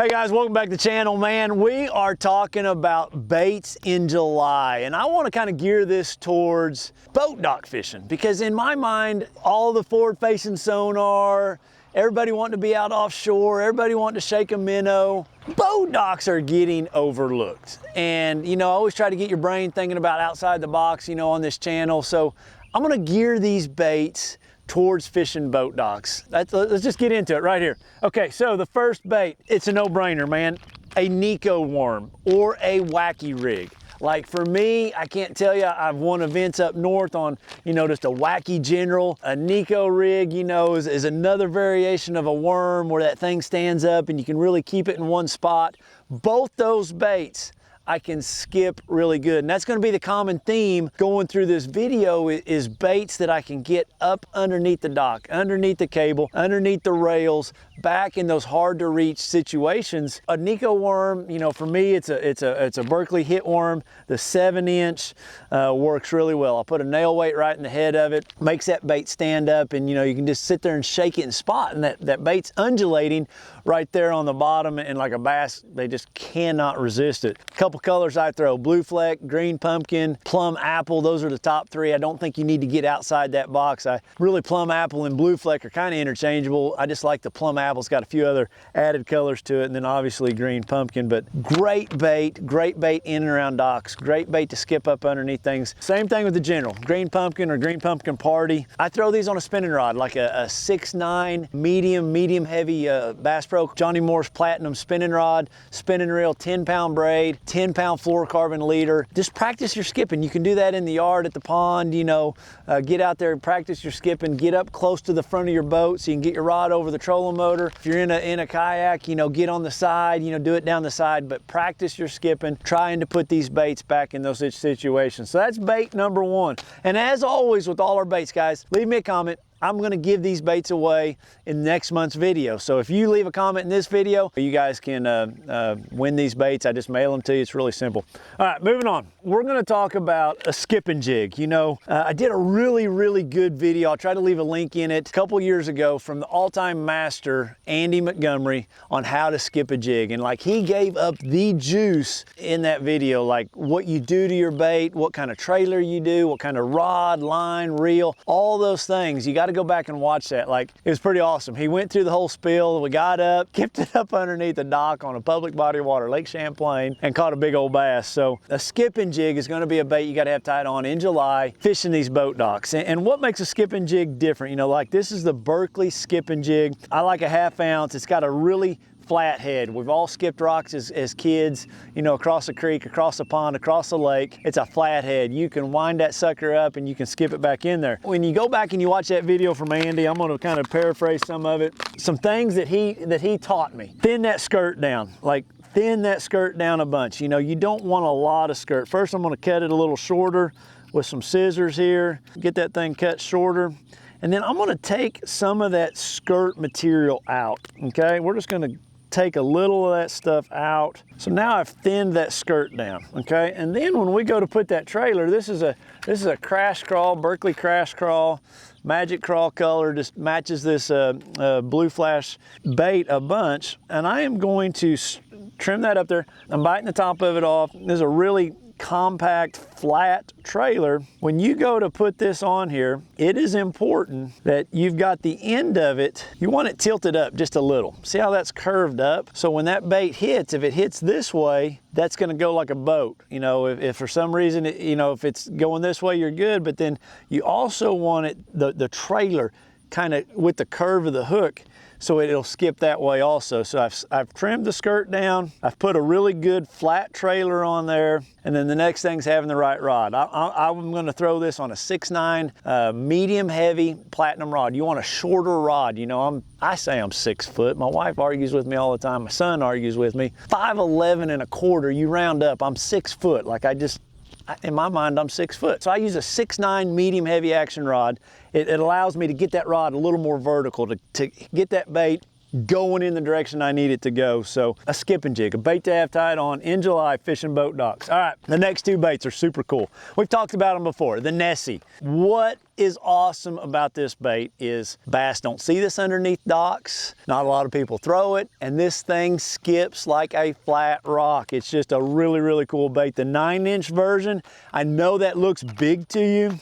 Hey guys, welcome back to the channel. Man, we are talking about baits in July, and I want to kind of gear this towards boat dock fishing, because in my mind, all the forward-facing sonar, everybody wanting to be out offshore, everybody wanting to shake a minnow, boat docks are getting overlooked. And I always try to get your brain thinking about outside the box, on this channel. So I'm going to gear these baits towards fishing boat docks. Let's just get into it right here. Okay, so the first bait, it's a no-brainer, man. A Nico worm or a wacky rig. Like for me, I can't tell you, I've won events up north on, just a wacky general. A Nico rig, is another variation of a worm where that thing stands up and you can really keep it in one spot. Both those baits I can skip really good. And that's gonna be the common theme going through this video, is baits that I can get up underneath the dock, underneath the cable, underneath the rails, back in those hard to reach situations. A Nico worm, for me, it's a Berkeley hit worm. The 7-inch works really well. I put a nail weight right in the head of it, makes that bait stand up, and you can just sit there and shake it and spot, and that bait's undulating right there on the bottom, and like a bass, they just cannot resist it. A couple colors I throw: blue fleck, green pumpkin, plum apple. Those are the top three. I don't think you need to get outside that box. Really, plum apple and blue fleck are kind of interchangeable. I just like the plum apple. It's got a few other added colors to it, and then obviously green pumpkin. But great bait in and around docks. Great bait to skip up underneath things. Same thing with the general, green pumpkin or green pumpkin party. I throw these on a spinning rod, like a 6'9", medium heavy Bass Pro Johnny Moore's Platinum spinning rod, spinning reel, 10-pound braid, 10-pound fluorocarbon leader. Just practice your skipping. You can do that in the yard, at the pond, get out there and practice your skipping. Get up close to the front of your boat so you can get your rod over the trolling motor. If you're in a kayak, get on the side, do it down the side, but practice your skipping, trying to put these baits back in those situations. So that's bait number one. And as always with all our baits, guys, leave me a comment. I'm gonna give these baits away in next month's video. So if you leave a comment in this video, you guys can win these baits. I just mail them to you. It's really simple. All right, moving on. We're gonna talk about a skipping jig. I did a really good video. I'll try to leave a link in it a couple years ago from the all-time master, Andy Montgomery, on how to skip a jig. And he gave up the juice in that video, like what you do to your bait, what kind of trailer you do, what kind of rod, line, reel, all those things. You got to go back and watch that. It was pretty awesome. He went through the whole spiel. We got up, kept it up underneath the dock on a public body of water, Lake Champlain, and caught a big old bass. So a skipping jig is going to be a bait you got to have tied on in July, fishing these boat docks. And what makes a skipping jig different? This is the Berkeley skipping jig. I like a 1/2 ounce. It's got a really flat head. We've all skipped rocks as kids, across a creek, across a pond, across a lake. It's a flat head. You can wind that sucker up and you can skip it back in there. When you go back and you watch that video from Andy, I'm going to kind of paraphrase some of it. Some things that he taught me. Thin that skirt down. Thin that skirt down a bunch. You don't want a lot of skirt. First, I'm going to cut it a little shorter with some scissors here. Get that thing cut shorter. And then I'm going to take some of that skirt material out. Okay, we're just going to take a little of that stuff out. So now I've thinned that skirt down, okay? And then when we go to put that trailer, this is a Crash Crawl, Berkeley Crash Crawl, Magic Crawl color, just matches this Blue Flash bait a bunch. And I am going to trim that up there. I'm biting the top of it off. This is a really compact, flat trailer. When you go to put this on here, it is important that you've got the end of it, you want it tilted up just a little. See how that's curved up? So when that bait hits, if it hits this way, that's gonna go like a boat. If for some reason, if it's going this way, you're good, but then you also want it, the trailer kind of with the curve of the hook, so it'll skip that way also. So I've trimmed the skirt down. I've put a really good flat trailer on there. And then the next thing's having the right rod. I'm gonna throw this on a 6'9", medium heavy platinum rod. You want a shorter rod. I say I'm 6 foot. My wife argues with me all the time. My son argues with me. 5'11" and a quarter, you round up. I'm 6 foot. In my mind, I'm 6 foot. So I use a 6'9" medium heavy action rod. It allows me to get that rod a little more vertical, to get that bait going in the direction I need it to go. So a skipping jig, a bait to have tied on in July fishing boat docks. All right, the next two baits are super cool. We've talked about them before, the NESSIE. What is awesome about this bait is bass don't see this underneath docks. Not a lot of people throw it, and this thing skips like a flat rock. It's just a really, really cool bait. The 9-inch version, I know that looks big to you.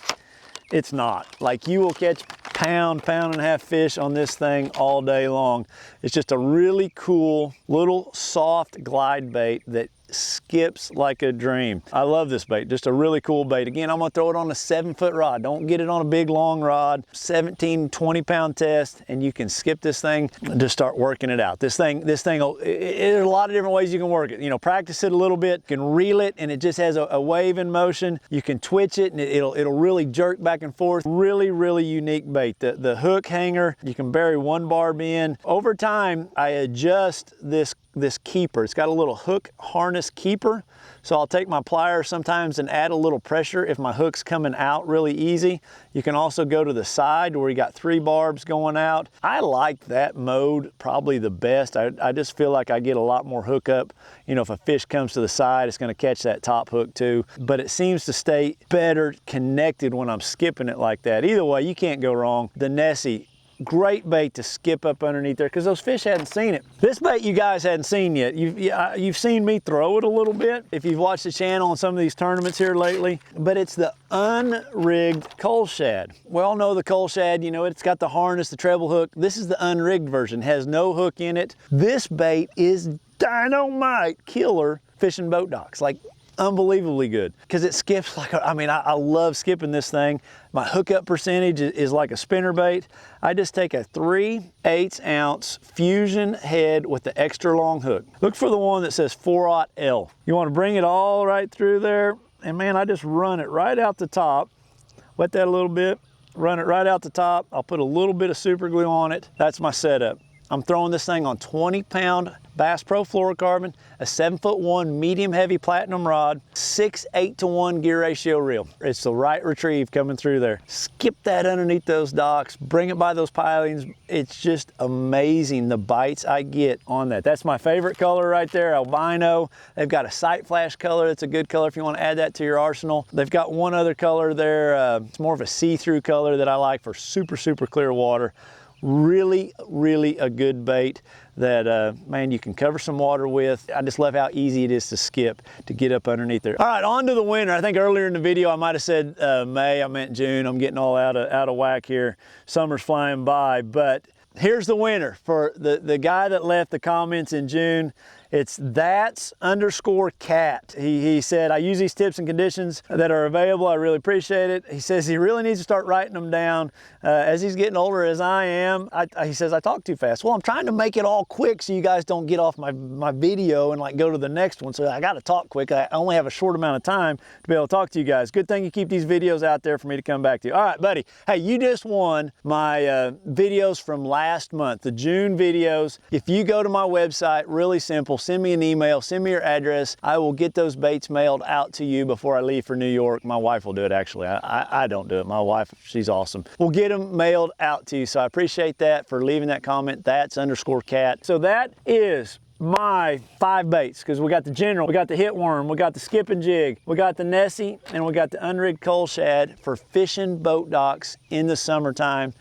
It's not. Like, you will catch pound and a half fish on this thing all day long. It's just a really cool little soft glide bait that skips like a dream. I love this bait, just a really cool bait. Again, I'm gonna throw it on a 7-foot rod. Don't get it on a big long rod, 17, 20-pound test, and you can skip this thing and just start working it out. This thing, there's a lot of different ways you can work it. You know, practice it a little bit. You can reel it and it just has a wave in motion. You can twitch it and it'll really jerk back and forth. Really, really unique bait. The hook hanger, you can bury one barb in. Over time, I adjust this keeper. It's got a little hook harness keeper. So I'll take my pliers sometimes and add a little pressure if my hook's coming out really easy. You can also go to the side where you got 3 barbs going out. I like that mode probably the best. I just feel like I get a lot more hookup. You know, if a fish comes to the side, it's gonna catch that top hook too. But it seems to stay better connected when I'm skipping it like that. Either way, you can't go wrong. The NESSIE, great bait to skip up underneath there because those fish hadn't seen it. This bait you guys hadn't seen yet. You've seen me throw it a little bit if you've watched the channel on some of these tournaments here lately, but it's the unrigged CULLSHAD. We all know the CULLSHAD, you know, it's got the harness, the treble hook. This is the unrigged version, has no hook in it. This bait is dynamite killer fishing boat docks. Like, unbelievably good because it skips like I love skipping this thing. My hookup percentage is like a spinner bait. I just take a 3/8 ounce fusion head with the extra long hook. Look for the one that says 4/0L. You want to bring it all right through there, and man, I just run it right out the top. Wet that a little bit, run it right out the top. I'll put a little bit of super glue on it. That's my setup. I'm throwing this thing on 20-pound Bass Pro fluorocarbon, a 7'1" medium heavy platinum rod, 6:8-to-1 gear ratio reel. It's the right retrieve coming through there. Skip that underneath those docks, bring it by those pilings. It's just amazing the bites I get on that. That's my favorite color right there, albino. They've got a sight flash color. That's a good color if you want to add that to your arsenal. They've got one other color there. It's more of a see-through color that I like for super, super clear water. Really, really a good bait that, man, you can cover some water with. I just love how easy it is to skip, to get up underneath there. All right, on to the winter. I think earlier in the video I might have said May, I meant June. I'm getting all out of whack here. Summer's flying by, but here's the winner. For the guy that left the comments in June, it's that's_cat. He said, I use these tips and conditions that are available. I really appreciate it. He says he really needs to start writing them down. As he's getting older as I am, he says, I talk too fast. Well, I'm trying to make it all quick so you guys don't get off my video and like go to the next one. So I got to talk quick. I only have a short amount of time to be able to talk to you guys. Good thing you keep these videos out there for me to come back to. All right, buddy. Hey, you just won my videos from last month, the June videos. If you go to my website, really simple, send me an email, send me your address. I will get those baits mailed out to you before I leave for New York. My wife will do it, actually. I don't do it. My wife, she's awesome. We'll get them mailed out to you. So I appreciate that for leaving that comment. That's_cat. So that is my 5 baits, because we got the general, we got the hit worm, we got the skipping jig, we got the NESSIE, and we got the unrigged CULLSHAD for fishing boat docks in the summertime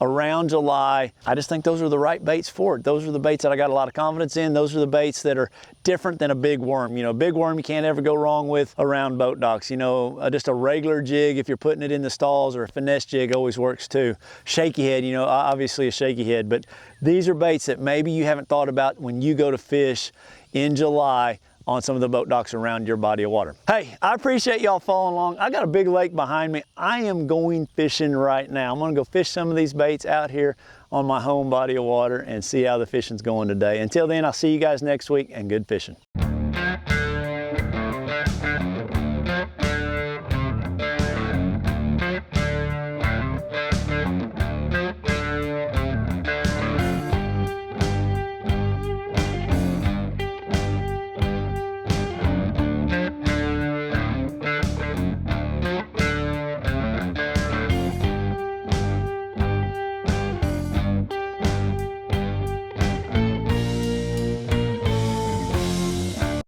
around July. I just think those are the right baits for it. Those are the baits that I got a lot of confidence in. Those are the baits that are different than a big worm. You know, big worm you can't ever go wrong with around boat docks. You know, just a regular jig if you're putting it in the stalls, or a finesse jig always works too. Shaky head, you know, obviously a shaky head, but these are baits that maybe you haven't thought about when you go to fish in July on some of the boat docks around your body of water. Hey, I appreciate y'all following along. I got a big lake behind me. I am going fishing right now. I'm gonna go fish some of these baits out here on my home body of water and see how the fishing's going today. Until then, I'll see you guys next week, and good fishing.